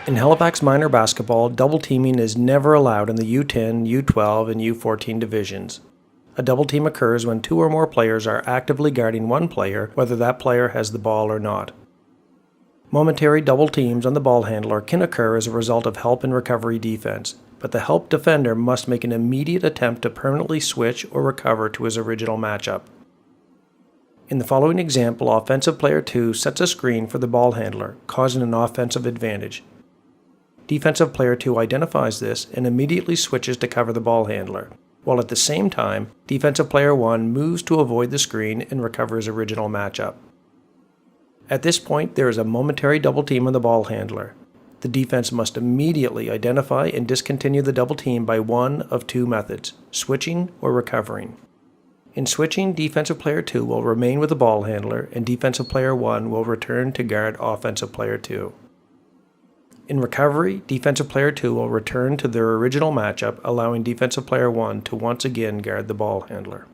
In Halifax minor basketball, double teaming is never allowed in the U10, U12, and U14 divisions. A double team occurs when two or more players are actively guarding one player, whether that player has the ball or not. Momentary double teams on the ball handler can occur as a result of help and recovery defense, but the help defender must make an immediate attempt to permanently switch or recover to his original matchup. In the following example, offensive player 2 sets a screen for the ball handler, causing an offensive advantage. Defensive player 2 identifies this and immediately switches to cover the ball handler, while at the same time, defensive player 1 moves to avoid the screen and recover his original matchup. At this point, there is a momentary double team on the ball handler. The defense must immediately identify and discontinue the double team by one of two methods, switching or recovering. In switching, defensive player 2 will remain with the ball handler and defensive player 1 will return to guard offensive player 2. In recovery, defensive player 2 will return to their original matchup, allowing defensive player 1 to once again guard the ball handler.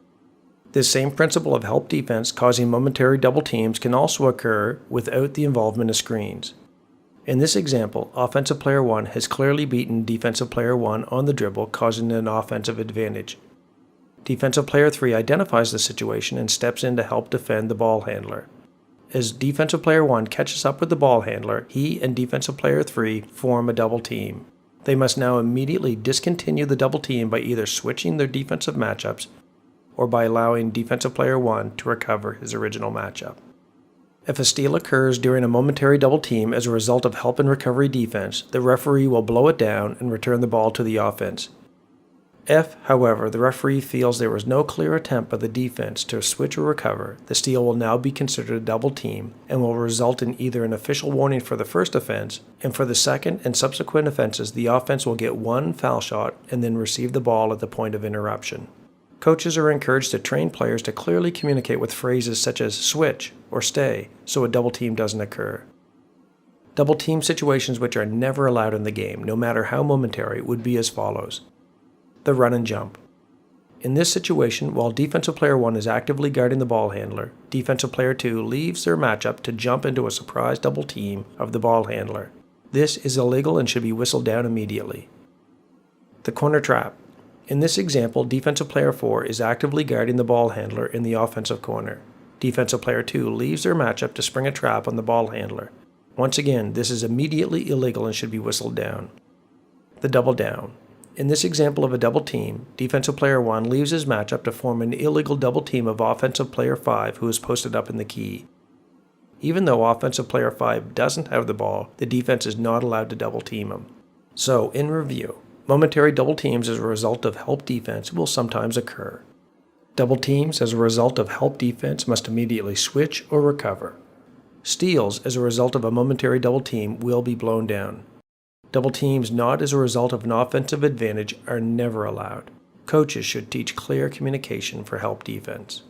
This same principle of help defense causing momentary double teams can also occur without the involvement of screens. In this example, offensive player 1 has clearly beaten defensive player 1 on the dribble, causing an offensive advantage. Defensive player 3 identifies the situation and steps in to help defend the ball handler. As defensive player 1 catches up with the ball handler, he and defensive player 3 form a double team. They must now immediately discontinue the double team by either switching their defensive matchups or by allowing defensive player 1 to recover his original matchup. If a steal occurs during a momentary double team as a result of help and recovery defense, the referee will blow it down and return the ball to the offense. If, however, the referee feels there was no clear attempt by the defense to switch or recover, the steal will now be considered a double team and will result in either an official warning for the first offense, and for the second and subsequent offenses, the offense will get one foul shot and then receive the ball at the point of interruption. Coaches are encouraged to train players to clearly communicate with phrases such as switch or stay so a double team doesn't occur. Double team situations which are never allowed in the game, no matter how momentary, would be as follows. The run and jump. In this situation, while defensive player 1 is actively guarding the ball handler, defensive player 2 leaves their matchup to jump into a surprise double team of the ball handler. This is illegal and should be whistled down immediately. The corner trap. In this example, defensive player 4 is actively guarding the ball handler in the offensive corner. Defensive player 2 leaves their matchup to spring a trap on the ball handler. Once again, this is immediately illegal and should be whistled down. The double down. In this example of a double team, defensive player 1 leaves his matchup to form an illegal double team of offensive player 5 who is posted up in the key. Even though offensive player 5 doesn't have the ball, the defense is not allowed to double team him. So, in review, momentary double teams as a result of help defense will sometimes occur. Double teams as a result of help defense must immediately switch or recover. Steals as a result of a momentary double team will be blown down. Double teams not as a result of an offensive advantage are never allowed. Coaches should teach clear communication for help defense.